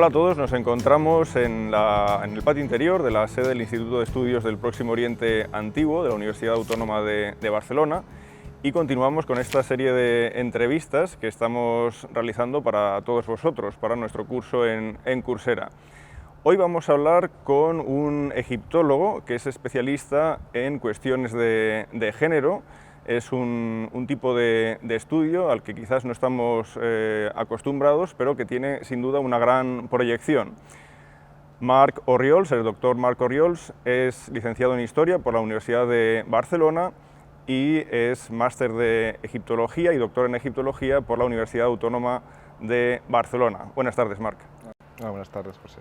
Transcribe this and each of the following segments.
Hola a todos, nos encontramos en el patio interior de la sede del Instituto de Estudios del Próximo Oriente Antiguo de la Universidad Autónoma de Barcelona y continuamos con esta serie de entrevistas que estamos realizando para todos vosotros, para nuestro curso en Coursera. Hoy vamos a hablar con un egiptólogo que es especialista en cuestiones de género. Es un tipo de estudio al que quizás no estamos acostumbrados, pero que tiene sin duda una gran proyección. Marc Orriols, el doctor Marc Orriols, es licenciado en Historia por la Universidad de Barcelona y es máster de Egiptología y doctor en Egiptología por la Universidad Autónoma de Barcelona. Buenas tardes, Marc. Buenas tardes, José.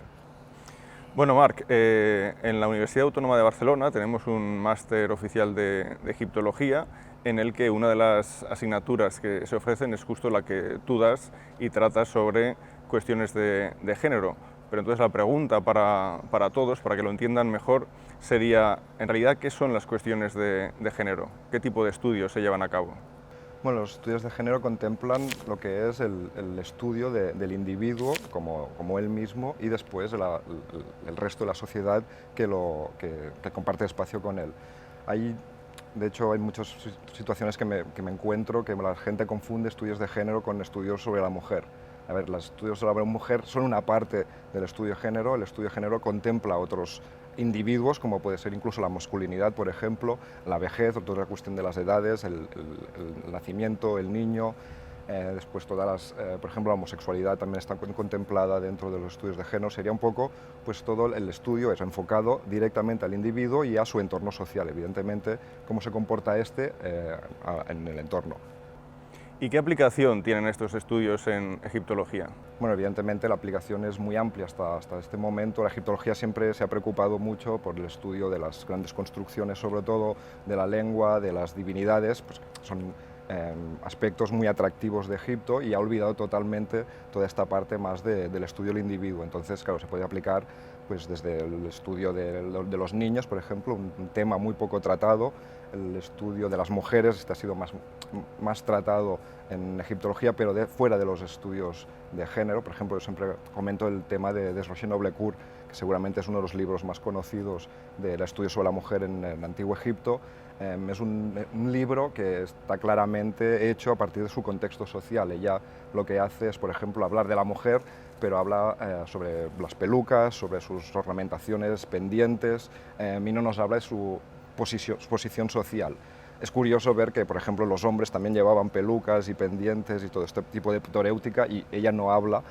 Bueno, Marc, en la Universidad Autónoma de Barcelona tenemos un máster oficial de Egiptología en el que una de las asignaturas que se ofrecen es justo la que tú das y tratas sobre cuestiones de género. Pero entonces la pregunta para todos, para que lo entiendan mejor, sería, en realidad, ¿qué son las cuestiones de género? ¿Qué tipo de estudios se llevan a cabo? Bueno, los estudios de género contemplan lo que es el estudio del individuo como él mismo y después el resto de la sociedad que comparte espacio con él. De hecho, hay muchas situaciones que me encuentro que la gente confunde estudios de género con estudios sobre la mujer. A ver, los estudios sobre la mujer son una parte del estudio de género. El estudio de género contempla otros individuos, como puede ser incluso la masculinidad, por ejemplo, la vejez, toda la cuestión de las edades, el nacimiento, el niño, después por ejemplo, la homosexualidad también está contemplada dentro de los estudios de género. Sería un poco, pues todo el estudio es enfocado directamente al individuo y a su entorno social, evidentemente, cómo se comporta en el entorno. ¿Y qué aplicación tienen estos estudios en egiptología? Bueno, evidentemente la aplicación es muy amplia hasta este momento. La egiptología siempre se ha preocupado mucho por el estudio de las grandes construcciones, sobre todo de la lengua, de las divinidades, pues son aspectos muy atractivos de Egipto, y ha olvidado totalmente toda esta parte más del estudio del individuo. Entonces, claro, se puede aplicar pues desde el estudio de los niños, por ejemplo, un tema muy poco tratado, el estudio de las mujeres, este ha sido más tratado en egiptología, pero fuera de los estudios de género. Por ejemplo, yo siempre comento el tema de Desroches Noblecourt, que seguramente es uno de los libros más conocidos del estudio sobre la mujer en el Antiguo Egipto. Es un libro que está claramente hecho a partir de su contexto social. Ella lo que hace es, por ejemplo, hablar de la mujer, pero habla sobre las pelucas, sobre sus ornamentaciones pendientes, y no nos habla de su posición social. Es curioso ver que, por ejemplo, los hombres también llevaban pelucas y pendientes y todo este tipo de pitoréutica, y ella no habla,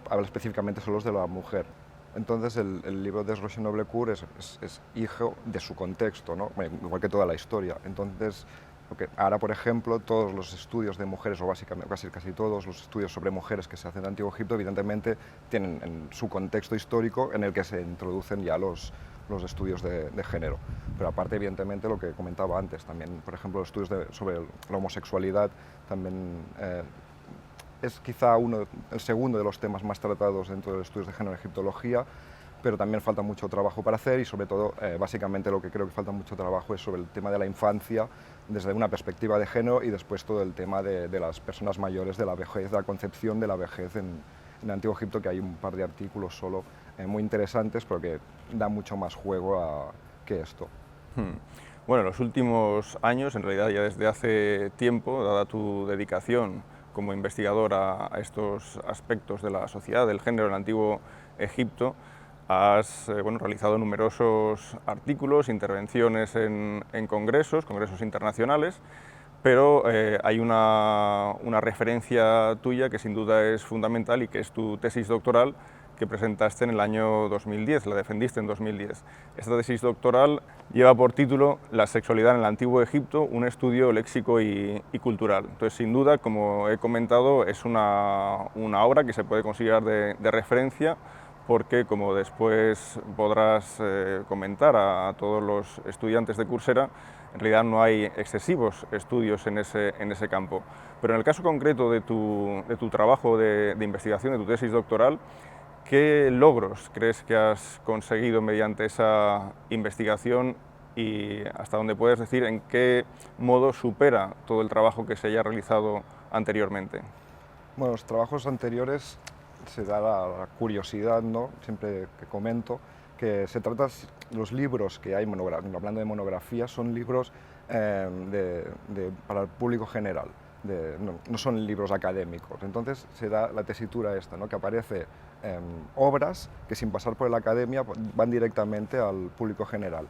habla específicamente solo de la mujer. Entonces el libro de Desroches Noblecourt es hijo de su contexto, ¿no? Igual que toda la historia. Entonces, ahora, por ejemplo, todos los estudios de mujeres, o básicamente casi todos los estudios sobre mujeres que se hacen en Antiguo Egipto, evidentemente tienen en su contexto histórico en el que se introducen ya los estudios de género. Pero aparte, evidentemente, lo que comentaba antes, también, por ejemplo, los estudios sobre la homosexualidad también es quizá el segundo de los temas más tratados dentro de los estudios de género en egiptología, pero también falta mucho trabajo para hacer, y sobre todo, básicamente lo que creo que falta mucho trabajo es sobre el tema de la infancia desde una perspectiva de género, y después todo el tema de las personas mayores, de la vejez, de la concepción de la vejez en el Antiguo Egipto, que hay un par de artículos solo muy interesantes, pero que da mucho más juego que esto. Bueno, en los últimos años, en realidad ya desde hace tiempo, dada tu dedicación como investigador a estos aspectos de la sociedad, del género en el Antiguo Egipto, has realizado numerosos artículos, intervenciones en congresos internacionales, pero hay una referencia tuya que sin duda es fundamental y que es tu tesis doctoral que presentaste en el año 2010, la defendiste en 2010. Esta tesis doctoral lleva por título La sexualidad en el Antiguo Egipto, un estudio léxico y cultural. Entonces, sin duda, como he comentado, es una obra que se puede considerar de referencia, porque, como después podrás comentar a todos los estudiantes de Coursera, en realidad no hay excesivos estudios en ese campo. Pero en el caso concreto de tu trabajo de investigación, de tu tesis doctoral, ¿qué logros crees que has conseguido mediante esa investigación y hasta dónde puedes decir en qué modo supera todo el trabajo que se haya realizado anteriormente? Bueno, los trabajos anteriores se da la curiosidad, ¿no? Siempre que comento, que se trata, los libros que hay, hablando de monografías, son libros para el público general, no son libros académicos. Entonces se da la tesitura esta, ¿no? Que aparece obras que sin pasar por la academia van directamente al público general.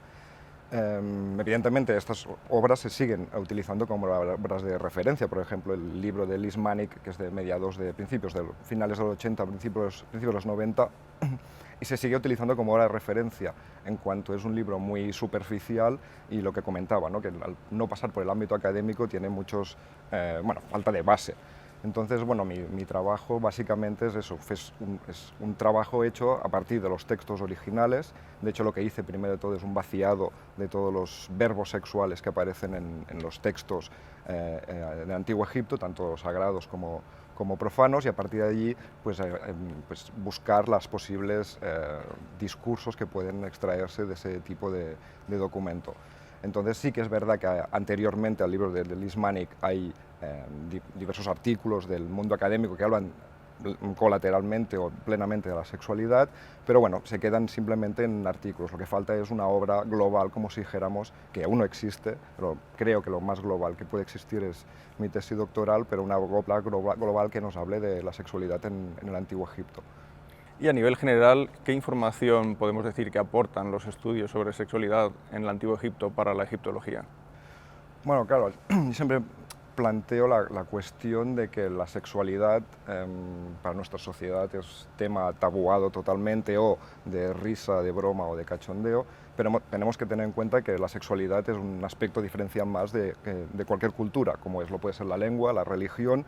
Evidentemente estas obras se siguen utilizando como obras de referencia, por ejemplo el libro de Liz Manick, que es de finales de los 80, principios de los 90, y se sigue utilizando como obra de referencia, en cuanto es un libro muy superficial y lo que comentaba, ¿no? Que al no pasar por el ámbito académico tiene falta de base. Entonces, bueno, mi trabajo básicamente es eso, es un trabajo hecho a partir de los textos originales. De hecho, lo que hice primero de todo es un vaciado de todos los verbos sexuales que aparecen en los textos del Antiguo Egipto, tanto sagrados como profanos, y a partir de allí pues buscar los posibles discursos que pueden extraerse de ese tipo de documento. Entonces sí que es verdad que anteriormente al libro de Liz Manick hay diversos artículos del mundo académico que hablan colateralmente o plenamente de la sexualidad, pero bueno, se quedan simplemente en artículos. Lo que falta es una obra global, como si dijéramos, que aún no existe, pero creo que lo más global que puede existir es mi tesis doctoral, pero una obra global que nos hable de la sexualidad en el Antiguo Egipto. Y a nivel general, ¿qué información podemos decir que aportan los estudios sobre sexualidad en el Antiguo Egipto para la egiptología? Bueno, claro, siempre planteo la cuestión de que la sexualidad para nuestra sociedad es tema tabuado totalmente, o de risa, de broma o de cachondeo, pero tenemos que tener en cuenta que la sexualidad es un aspecto diferencial más de cualquier cultura, como lo puede ser la lengua, la religión,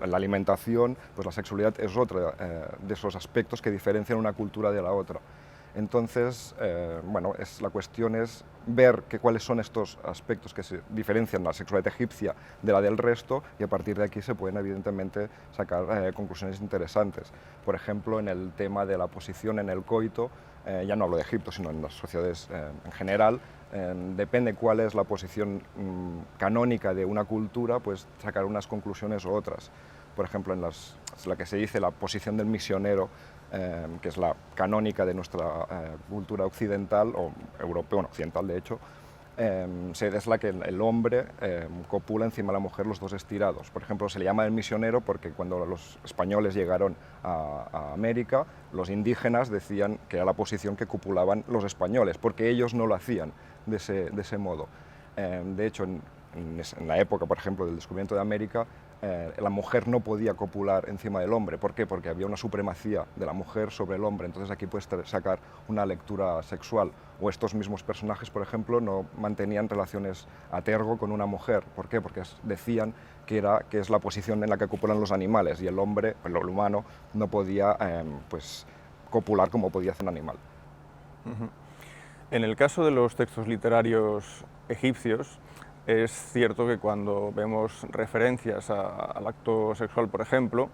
la alimentación. Pues la sexualidad es otro de esos aspectos que diferencian una cultura de la otra. Entonces, la cuestión es ver cuáles son estos aspectos que se diferencian la sexualidad egipcia de la del resto, y a partir de aquí se pueden evidentemente sacar conclusiones interesantes. Por ejemplo, en el tema de la posición en el coito, ya no hablo de Egipto, sino en las sociedades en general, depende cuál es la posición canónica de una cultura, pues sacar unas conclusiones u otras. Por ejemplo, la que se dice la posición del misionero, que es la canónica de nuestra cultura occidental, o europea, occidental de hecho, es la que el hombre copula encima de la mujer, los dos estirados. Por ejemplo, se le llama el misionero porque cuando los españoles llegaron a América, los indígenas decían que era la posición que copulaban los españoles, porque ellos no lo hacían de ese modo. De hecho, en la época, por ejemplo, del descubrimiento de América, la mujer no podía copular encima del hombre. ¿Por qué? Porque había una supremacía de la mujer sobre el hombre. Entonces aquí puedes sacar una lectura sexual. O estos mismos personajes, por ejemplo, no mantenían relaciones a tergo con una mujer. ¿Por qué? Porque decían que es la posición en la que copulan los animales, y el hombre, el humano, no podía copular como podía hacer un animal. En el caso de los textos literarios egipcios, es cierto que cuando vemos referencias al acto sexual, por ejemplo,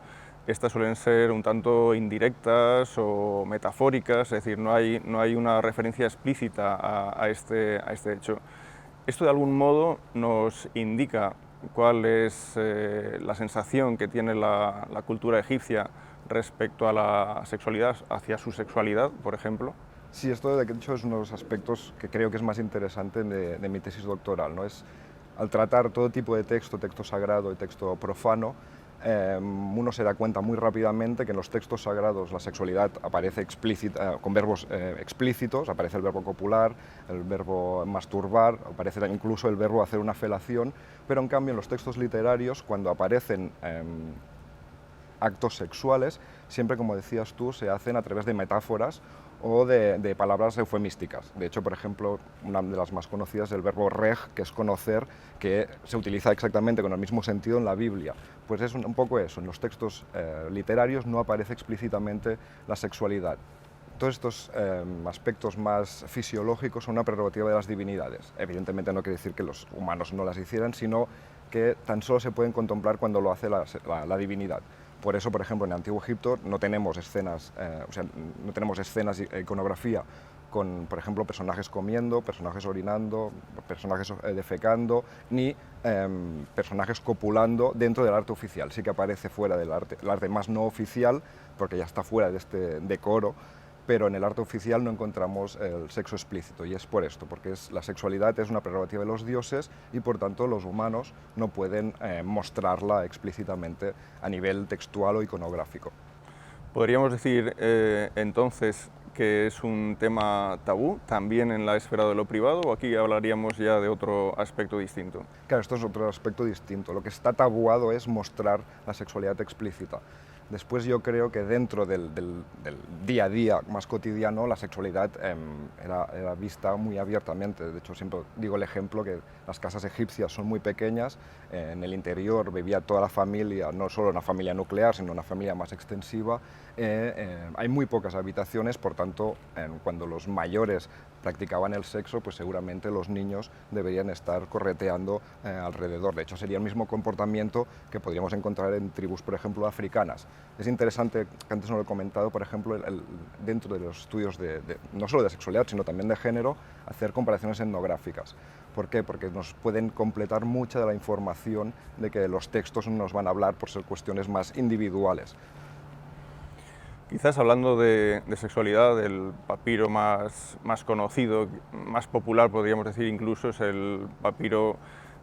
estas suelen ser un tanto indirectas o metafóricas, es decir, no hay una referencia explícita a este hecho. ¿Esto de algún modo nos indica cuál es la sensación que tiene la cultura egipcia respecto a la sexualidad, hacia su sexualidad, por ejemplo? Sí, esto de hecho es uno de los aspectos que creo que es más interesante de mi tesis doctoral, ¿no? Al tratar todo tipo de texto sagrado y texto profano, uno se da cuenta muy rápidamente que en los textos sagrados la sexualidad aparece explícita, con verbos explícitos, aparece el verbo copular, el verbo masturbar, aparece incluso el verbo hacer una felación, pero en cambio en los textos literarios, cuando aparecen actos sexuales, siempre, como decías tú, se hacen a través de metáforas o de palabras eufemísticas. De hecho, por ejemplo, una de las más conocidas es el verbo reg, que es conocer, que se utiliza exactamente con el mismo sentido en la Biblia. Pues es un poco eso, en los textos literarios no aparece explícitamente la sexualidad. Todos estos aspectos más fisiológicos son una prerrogativa de las divinidades. Evidentemente no quiere decir que los humanos no las hicieran, sino que tan solo se pueden contemplar cuando lo hace la divinidad. Por eso, por ejemplo, en el Antiguo Egipto no tenemos escenas, no tenemos escenas de iconografía con, por ejemplo, personajes comiendo, personajes orinando, personajes defecando, ni personajes copulando dentro del arte oficial. Sí que aparece fuera del arte, el arte más no oficial, porque ya está fuera de este decoro, pero en el arte oficial no encontramos el sexo explícito, y es por esto, porque la sexualidad es una prerrogativa de los dioses y por tanto los humanos no pueden mostrarla explícitamente a nivel textual o iconográfico. ¿Podríamos decir entonces que es un tema tabú también en la esfera de lo privado, o aquí hablaríamos ya de otro aspecto distinto? Claro, esto es otro aspecto distinto. Lo que está tabuado es mostrar la sexualidad explícita. Después yo creo que dentro del día a día más cotidiano la sexualidad era vista muy abiertamente. De hecho, siempre digo el ejemplo que las casas egipcias son muy pequeñas, en el interior vivía toda la familia, no solo una familia nuclear, sino una familia más extensiva. Hay muy pocas habitaciones, por tanto, cuando los mayores practicaban el sexo, pues seguramente los niños deberían estar correteando alrededor. De hecho, sería el mismo comportamiento que podríamos encontrar en tribus, por ejemplo, africanas. Es interesante, que antes no lo he comentado, por ejemplo, dentro de los estudios no solo de sexualidad, sino también de género, hacer comparaciones etnográficas. ¿Por qué? Porque nos pueden completar mucha de la información de que los textos nos van a hablar por ser cuestiones más individuales. Quizás hablando de sexualidad, el papiro más conocido, más popular podríamos decir incluso, es el papiro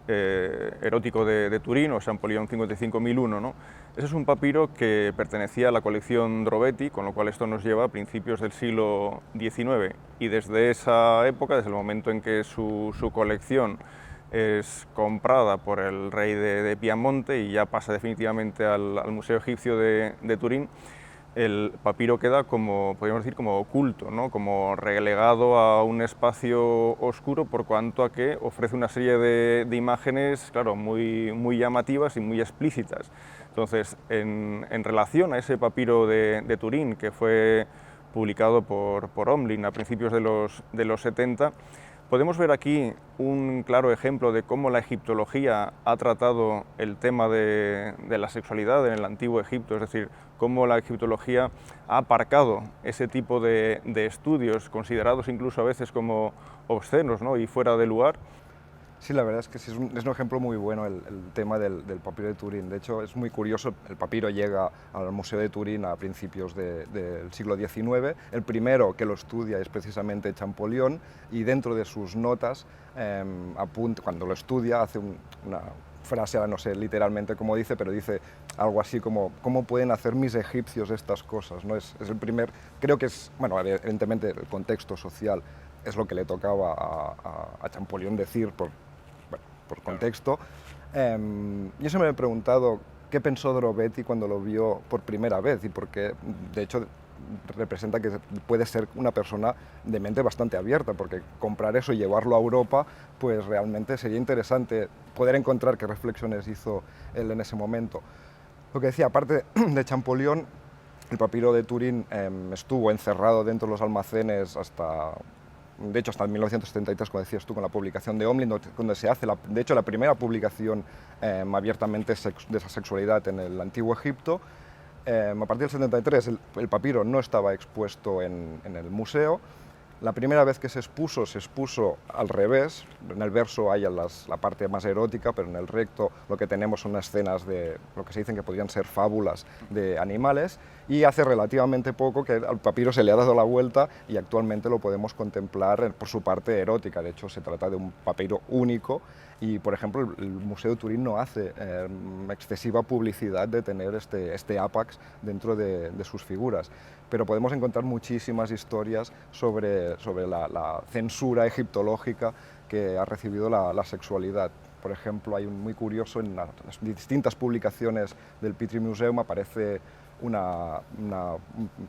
erótico de Turín, o Champollion 55001, ¿no? Ese es un papiro que pertenecía a la colección Drobetti, con lo cual esto nos lleva a principios del siglo XIX, y desde esa época, desde el momento en que su colección es comprada por el rey de Piamonte y ya pasa definitivamente al Museo Egipcio de Turín, el papiro queda como, podríamos decir, como oculto, ¿no? Como relegado a un espacio oscuro por cuanto a que ofrece una serie de imágenes, claro, muy llamativas y muy explícitas. Entonces, en relación a ese papiro de Turín, que fue publicado por Omlin a principios de los 70, podemos ver aquí un claro ejemplo de cómo la egiptología ha tratado el tema de la sexualidad en el antiguo Egipto, es decir, cómo la egiptología ha aparcado ese tipo de estudios, considerados incluso a veces como obscenos, ¿no? Y fuera de lugar. Sí, la verdad es que sí, es un ejemplo muy bueno el tema del papiro de Turín. De hecho, es muy curioso, el papiro llega al Museo de Turín a principios del siglo XIX. El primero que lo estudia es precisamente Champollion, y dentro de sus notas, cuando lo estudia, hace una frase, ahora no sé literalmente cómo dice, pero dice algo así como: ¿cómo pueden hacer mis egipcios estas cosas? ¿No? Es el primer, creo que es, bueno, evidentemente el contexto social es lo que le tocaba a Champollion decir por contexto. Yo siempre me he preguntado qué pensó Drobetti cuando lo vio por primera vez, y porque de hecho representa que puede ser una persona de mente bastante abierta, porque comprar eso y llevarlo a Europa, pues realmente sería interesante poder encontrar qué reflexiones hizo él en ese momento. Lo que decía, aparte de Champollion, el papiro de Turín estuvo encerrado dentro de los almacenes hasta 1973, como decías tú, con la publicación de Omlin, donde se hace, de hecho, la primera publicación abiertamente de esa sexualidad en el Antiguo Egipto. A partir del 73 el papiro no estaba expuesto en el museo. La primera vez que se expuso al revés. En el verso hay la parte más erótica, pero en el recto lo que tenemos son escenas de lo que se dicen que podrían ser fábulas de animales, y hace relativamente poco que al papiro se le ha dado la vuelta y actualmente lo podemos contemplar por su parte erótica. De hecho, se trata de un papiro único y, por ejemplo, el Museo de Turín no hace excesiva publicidad de tener este ápax dentro de sus figuras, pero podemos encontrar muchísimas historias sobre la censura egiptológica que ha recibido la sexualidad. Por ejemplo, hay un muy curioso, en las distintas publicaciones del Petrie Museum aparece un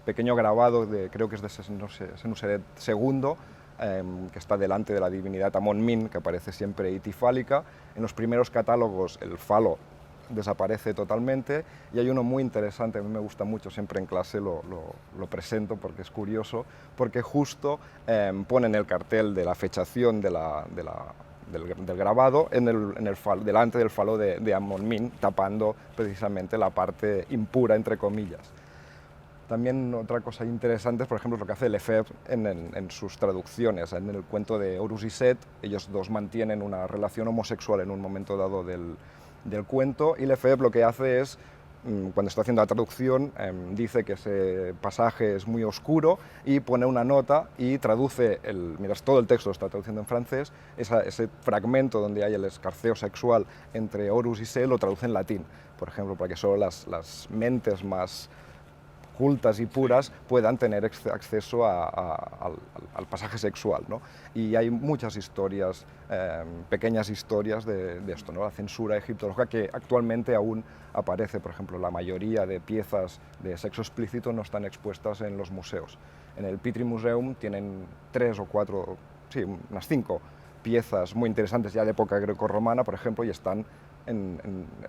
pequeño grabado, creo que es de Senuseret II, que está delante de la divinidad Amon-Min, que aparece siempre itifálica. En los primeros catálogos el falo desaparece totalmente, y hay uno muy interesante, a mí me gusta mucho, siempre en clase lo presento porque es curioso, porque justo pone en el cartel de la fechación de del grabado delante del falo de Amon-Min, tapando precisamente la parte impura, entre comillas. También otra cosa interesante es, por ejemplo, lo que hace Lefebvre en sus traducciones. En el cuento de Horus y Set, ellos dos mantienen una relación homosexual en un momento dado del cuento, y Lefebvre lo que hace es, cuando está haciendo la traducción, dice que ese pasaje es muy oscuro y pone una nota y traduce, miras, todo el texto lo está traduciendo en francés, ese fragmento donde hay el escarceo sexual entre Horus y Set lo traduce en latín, por ejemplo, para que solo las mentes más cultas y puras puedan tener acceso al pasaje sexual, ¿no? Y hay muchas historias, pequeñas historias de esto, ¿no? La censura egiptológica que actualmente aún aparece. Por ejemplo, la mayoría de piezas de sexo explícito no están expuestas en los museos. En el Petri Museum tienen 3 o 4, sí, unas 5 piezas muy interesantes ya de época grecorromana, por ejemplo, y están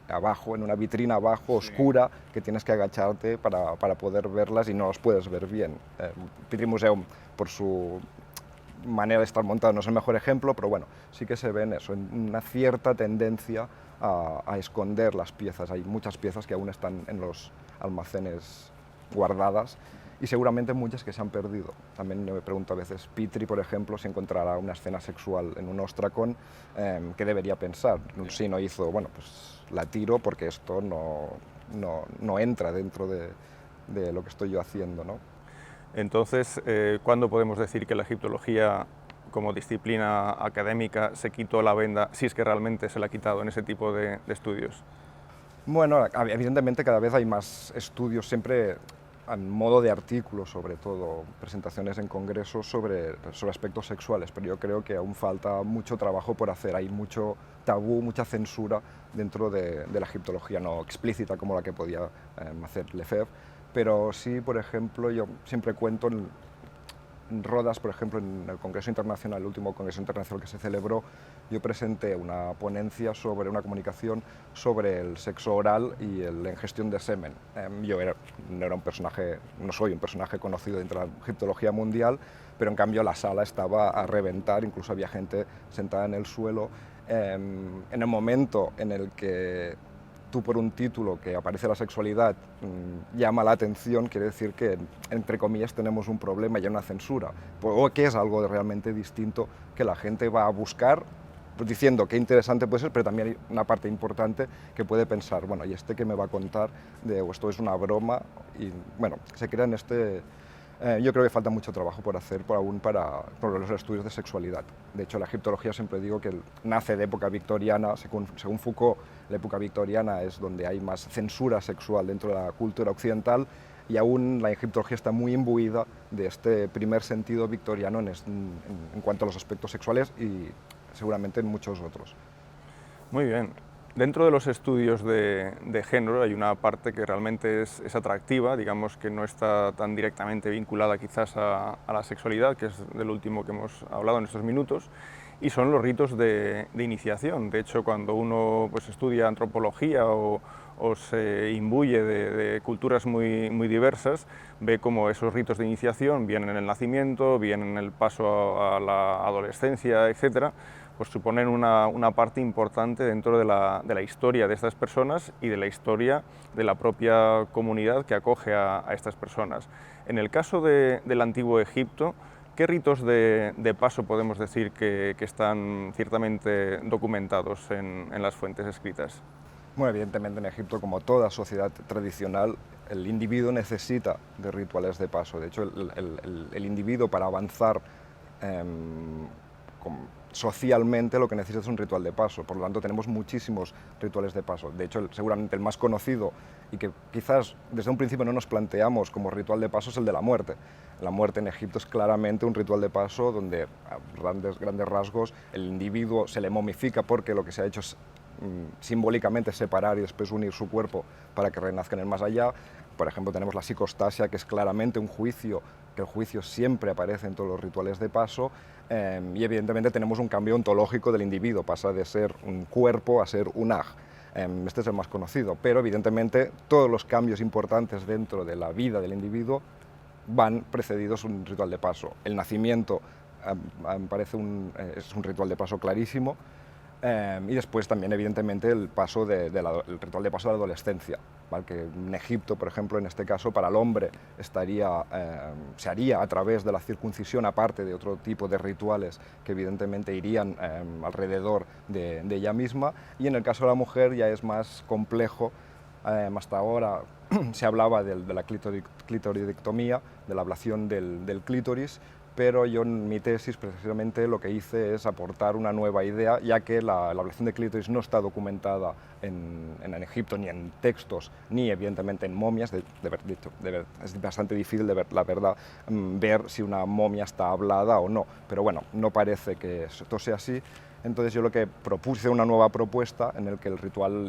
abajo, en una vitrina abajo, oscura, que tienes que agacharte para poder verlas y no las puedes ver bien. Petri Museum, por su manera de estar montado, no es el mejor ejemplo, pero bueno, sí que se ve en eso, en una cierta tendencia a esconder las piezas. Hay muchas piezas que aún están en los almacenes guardadas, y seguramente muchas que se han perdido. También me pregunto a veces, Petri, por ejemplo, si encontrará una escena sexual en un ostracón, ¿qué debería pensar? Si no hizo, bueno, pues la tiro porque esto no entra dentro de lo que estoy yo haciendo, ¿no? Entonces, ¿cuándo podemos decir que la egiptología como disciplina académica se quitó la venda, si es que realmente se la ha quitado en ese tipo de estudios? Bueno, evidentemente cada vez hay más estudios, siempre en modo de artículos, sobre todo, presentaciones en congresos sobre aspectos sexuales, pero yo creo que aún falta mucho trabajo por hacer. Hay mucho tabú, mucha censura dentro de la egiptología, no explícita como la que podía hacer Lefebvre, pero sí, por ejemplo, yo siempre cuento en Rodas, por ejemplo, en el Congreso Internacional, el último Congreso Internacional que se celebró, yo presenté una ponencia sobre una comunicación sobre el sexo oral y la ingestión de semen. Yo no soy un personaje conocido dentro de la egiptología mundial, pero en cambio la sala estaba a reventar, incluso había gente sentada en el suelo. En el momento en el que tú, por un título que aparece la sexualidad, llama la atención, quiere decir que, entre comillas, tenemos un problema y una censura, o que es algo realmente distinto que la gente va a buscar, pues diciendo qué interesante puede ser, pero también hay una parte importante que puede pensar, bueno, ¿y este qué me va a contar? O esto es una broma, y bueno, se crea en yo creo que falta mucho trabajo por hacer aún por los estudios de sexualidad. De hecho, la egiptología, siempre digo que nace de época victoriana. Según Foucault, la época victoriana es donde hay más censura sexual dentro de la cultura occidental, y aún la egiptología está muy imbuida de este primer sentido victoriano en cuanto a los aspectos sexuales, y seguramente en muchos otros. Muy bien. Dentro de los estudios de género hay una parte que realmente es atractiva, digamos que no está tan directamente vinculada quizás a la sexualidad, que es del último que hemos hablado en estos minutos, y son los ritos de iniciación. De hecho, cuando uno pues, estudia antropología o se imbuye de culturas muy diversas, ve cómo esos ritos de iniciación, bien en el nacimiento, bien en el paso a la adolescencia, etcétera, pues suponen una parte importante dentro de la historia de estas personas y de la historia de la propia comunidad que acoge a estas personas. En el caso del Antiguo Egipto, ¿qué ritos de paso podemos decir que están ciertamente documentados en las fuentes escritas? Bueno, evidentemente en Egipto, como toda sociedad tradicional, el individuo necesita de rituales de paso. De hecho, el individuo, para avanzar socialmente, lo que necesita es un ritual de paso. Por lo tanto, tenemos muchísimos rituales de paso. De hecho, seguramente el más conocido, y que quizás desde un principio no nos planteamos como ritual de paso, es el de la muerte. La muerte en Egipto es claramente un ritual de paso donde, a grandes rasgos, el individuo se le momifica, porque lo que se ha hecho es simbólicamente separar y después unir su cuerpo para que renazca en el más allá. Por ejemplo, tenemos la psicostasia, que es claramente un juicio, que el juicio siempre aparece en todos los rituales de paso, y evidentemente tenemos un cambio ontológico del individuo, pasa de ser un cuerpo a ser un aj. Este es el más conocido, pero evidentemente todos los cambios importantes dentro de la vida del individuo van precedidos de un ritual de paso. El nacimiento parece es un ritual de paso clarísimo. Y después también, evidentemente, el ritual de paso de la adolescencia, ¿vale? Que en Egipto, por ejemplo, en este caso, para el hombre se haría a través de la circuncisión, aparte de otro tipo de rituales que evidentemente irían alrededor de ella misma, y en el caso de la mujer ya es más complejo. Hasta ahora se hablaba de la clitoridectomía, de la ablación del clítoris, pero yo en mi tesis precisamente lo que hice es aportar una nueva idea, ya que la ablación de clítoris no está documentada en Egipto, ni en textos, ni evidentemente en momias. Es bastante difícil, la verdad, ver si una momia está hablada o no, pero bueno, no parece que esto sea así. Entonces yo lo que propuse una nueva propuesta en el que el ritual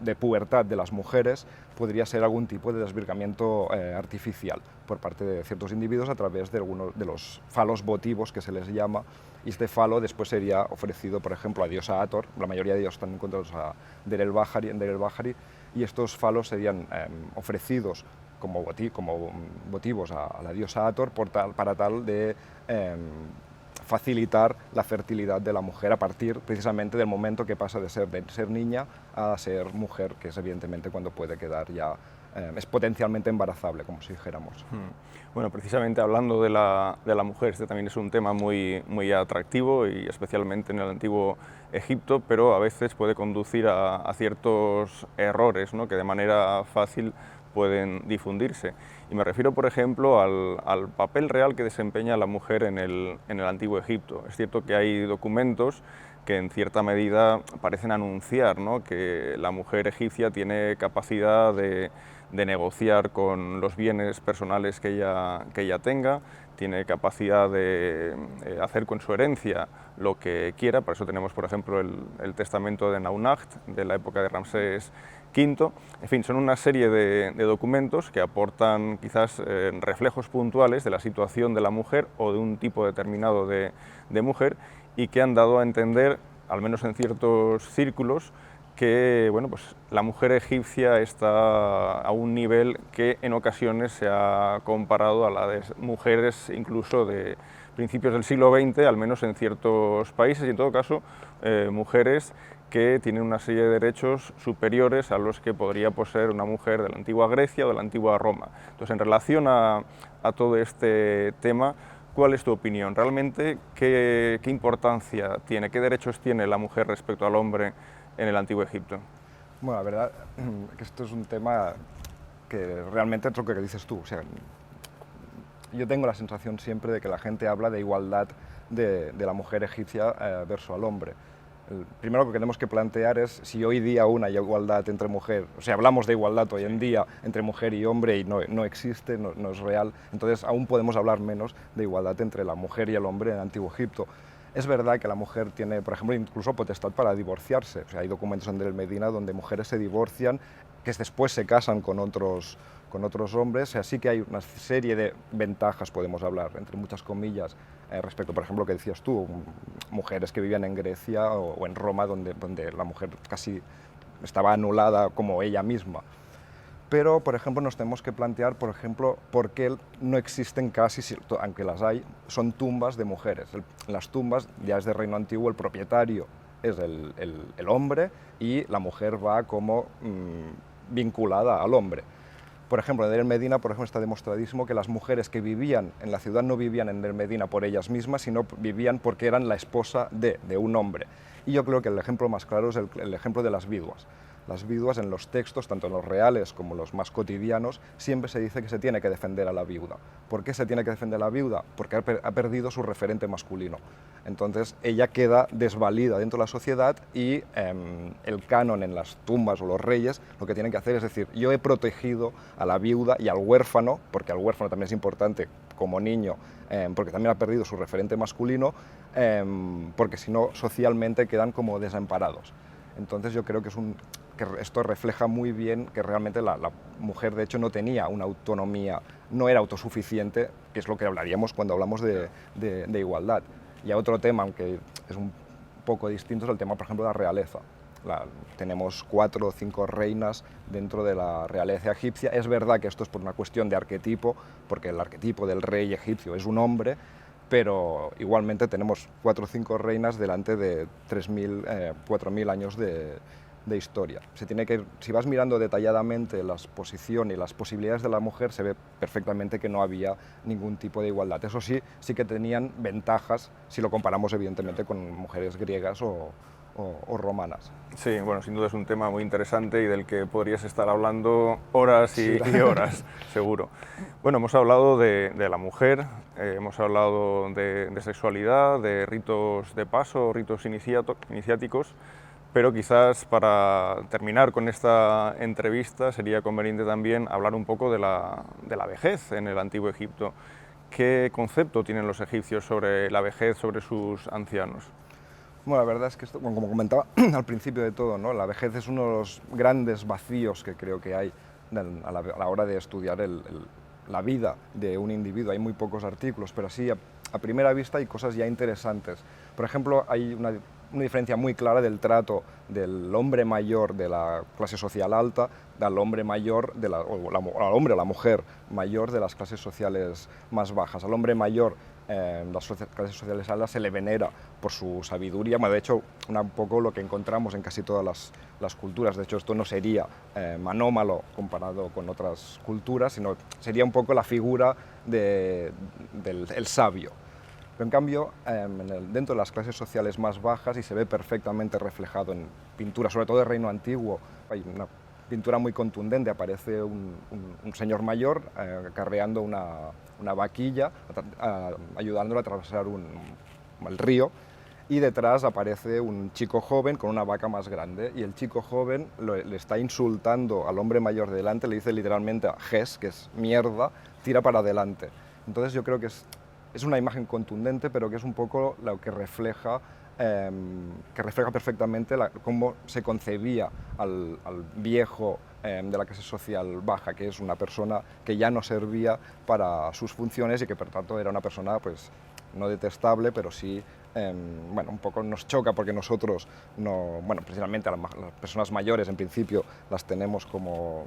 de pubertad de las mujeres podría ser algún tipo de desvirgamiento artificial por parte de ciertos individuos a través de algunos de los falos votivos que se les llama, y este falo después sería ofrecido, por ejemplo, a diosa Hathor. La mayoría de ellos están encontrados a Deir el-Bahari, y estos falos serían ofrecidos como votivos a la diosa Hathor para tal de facilitar la fertilidad de la mujer a partir precisamente del momento que pasa de ser niña a ser mujer, que es evidentemente cuando puede quedar ya, es potencialmente embarazable, como si dijéramos. Bueno, precisamente hablando de la mujer, este también es un tema muy atractivo, y especialmente en el antiguo Egipto, pero a veces puede conducir a ciertos errores, ¿no?, que de manera fácil pueden difundirse. Y me refiero, por ejemplo, al papel real que desempeña la mujer en el antiguo Egipto. Es cierto que hay documentos que en cierta medida parecen anunciar, ¿no?, que la mujer egipcia tiene capacidad de negociar con los bienes personales que ella tenga, tiene capacidad de hacer con su herencia lo que quiera. Por eso tenemos, por ejemplo, el testamento de Naunacht, de la época de Ramsés V. En fin, son una serie de documentos que aportan quizás reflejos puntuales de la situación de la mujer o de un tipo determinado de mujer, y que han dado a entender, al menos en ciertos círculos, que bueno, pues la mujer egipcia está a un nivel que en ocasiones se ha comparado a la de mujeres incluso de principios del siglo XX, al menos en ciertos países, y en todo caso mujeres que tienen una serie de derechos superiores a los que podría poseer una mujer de la antigua Grecia o de la antigua Roma. Entonces, en relación a todo este tema, ¿cuál es tu opinión? ¿Realmente qué importancia tiene, qué derechos tiene la mujer respecto al hombre en el antiguo Egipto? Bueno, la verdad que esto es un tema que realmente es lo que dices tú. O sea, yo tengo la sensación siempre de que la gente habla de igualdad de la mujer egipcia versus al hombre. Primero lo que tenemos que plantear es si hoy día aún hay igualdad entre mujer, o sea, hablamos de igualdad hoy en día entre mujer y hombre y no existe, no es real, entonces aún podemos hablar menos de igualdad entre la mujer y el hombre en el antiguo Egipto. Es verdad que la mujer tiene, por ejemplo, incluso potestad para divorciarse. O sea, hay documentos en Deir el-Medina donde mujeres se divorcian, que después se casan con otros hombres. O sea, sí que hay una serie de ventajas, podemos hablar, entre muchas comillas, respecto, por ejemplo, lo que decías tú, mujeres que vivían en Grecia o en Roma, donde la mujer casi estaba anulada como ella misma. Pero, por ejemplo, nos tenemos que plantear, por ejemplo, por qué no existen casi, aunque las hay, son tumbas de mujeres. En las tumbas, ya es del Reino Antiguo, el propietario es el hombre y la mujer va como vinculada al hombre. Por ejemplo, en Deir el-Medina, por ejemplo, está demostradísimo que las mujeres que vivían en la ciudad no vivían en Deir el-Medina por ellas mismas, sino vivían porque eran la esposa de un hombre. Y yo creo que el ejemplo más claro es el ejemplo de las viudas. Las viudas en los textos, tanto en los reales como los más cotidianos, siempre se dice que se tiene que defender a la viuda. ¿Por qué se tiene que defender a la viuda? Porque ha perdido su referente masculino. Entonces ella queda desvalida dentro de la sociedad y el canon en las tumbas o los reyes lo que tienen que hacer es decir, yo he protegido a la viuda y al huérfano, porque al huérfano también es importante como niño, porque también ha perdido su referente masculino, porque si no socialmente quedan como desamparados. Entonces yo creo que esto refleja muy bien que realmente la mujer de hecho no tenía una autonomía, no era autosuficiente, que es lo que hablaríamos cuando hablamos de igualdad. Y otro tema, aunque es un poco distinto, es el tema, por ejemplo, de la realeza. Tenemos 4 o 5 reinas dentro de la realeza egipcia. Es verdad que esto es por una cuestión de arquetipo, porque el arquetipo del rey egipcio es un hombre, pero igualmente tenemos 4 o 5 reinas delante de 3.000, 4.000 años de historia. Si vas mirando detalladamente la exposición y las posibilidades de la mujer, se ve perfectamente que no había ningún tipo de igualdad. Eso sí, sí que tenían ventajas si lo comparamos evidentemente con mujeres griegas o romanas. Sí, bueno, sin duda es un tema muy interesante y del que podrías estar hablando horas y horas, seguro. Bueno, hemos hablado de la mujer, hemos hablado de sexualidad, de ritos de paso, ritos iniciáticos, pero quizás para terminar con esta entrevista sería conveniente también hablar un poco de la vejez en el Antiguo Egipto. ¿Qué concepto tienen los egipcios sobre la vejez, sobre sus ancianos? Bueno, la verdad es que esto, como comentaba al principio de todo, ¿no? La vejez es uno de los grandes vacíos que creo que hay a la hora de estudiar la vida de un individuo. Hay muy pocos artículos, pero sí, a primera vista hay cosas ya interesantes. Por ejemplo, hay una diferencia muy clara del trato del hombre mayor de la clase social alta al hombre mayor, al hombre o la mujer mayor de las clases sociales más bajas. Al hombre mayor, las clases sociales altas, se le venera por su sabiduría. De hecho, un poco lo que encontramos en casi todas las culturas. De hecho, esto no sería anómalo comparado con otras culturas, sino sería un poco la figura del sabio. Pero en cambio, dentro de las clases sociales más bajas, y se ve perfectamente reflejado en pinturas, sobre todo del Reino Antiguo, hay una pintura muy contundente. Aparece un señor mayor carreando una vaquilla, ayudándolo a atravesar el río, y detrás aparece un chico joven con una vaca más grande, y el chico joven le está insultando al hombre mayor de delante, le dice literalmente ges, que es mierda, tira para adelante. Entonces yo creo que es una imagen contundente, pero que es un poco lo que refleja perfectamente cómo se concebía al viejo de la clase social baja, que es una persona que ya no servía para sus funciones y que por tanto era una persona, pues, no detestable, pero sí, bueno, un poco nos choca porque nosotros, precisamente a las personas mayores en principio las tenemos como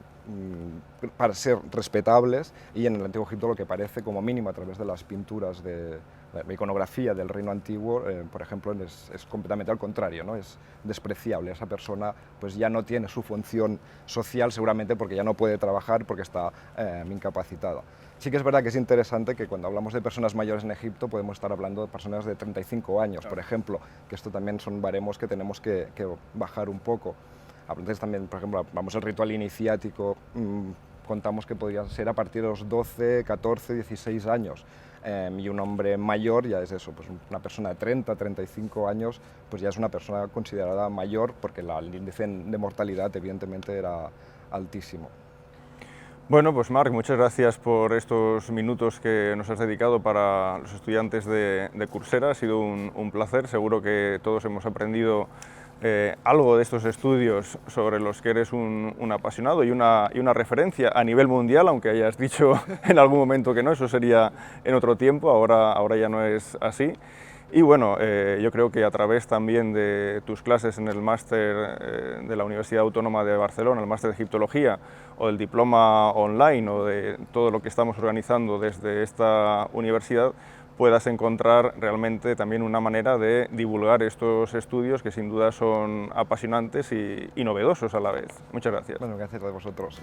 para ser respetables, y en el Antiguo Egipto lo que parece, como mínimo a través de las pinturas de la iconografía del Reino Antiguo, por ejemplo, es completamente al contrario, ¿no? Es despreciable. Esa persona pues ya no tiene su función social, seguramente porque ya no puede trabajar, porque está incapacitada. Sí que es verdad que es interesante que cuando hablamos de personas mayores en Egipto podemos estar hablando de personas de 35 años, por ejemplo, que esto también son baremos que tenemos que bajar un poco. Entonces también, por ejemplo, vamos al ritual iniciático, contamos que podría ser a partir de los 12, 14, 16 años. Y un hombre mayor ya es eso, pues una persona de 30, 35 años, pues ya es una persona considerada mayor, porque el índice de mortalidad evidentemente era altísimo. Bueno, pues Marc, muchas gracias por estos minutos que nos has dedicado para los estudiantes de Coursera. Ha sido un placer, seguro que todos hemos aprendido algo de estos estudios sobre los que eres un apasionado y una referencia a nivel mundial, aunque hayas dicho en algún momento que no, eso sería en otro tiempo, ahora ya no es así. Y bueno, yo creo que a través también de tus clases en el máster de la Universidad Autónoma de Barcelona, el máster de Egiptología, o del diploma online, o de todo lo que estamos organizando desde esta universidad, puedas encontrar realmente también una manera de divulgar estos estudios que sin duda son apasionantes y novedosos a la vez. Muchas gracias. Bueno, gracias a vosotros.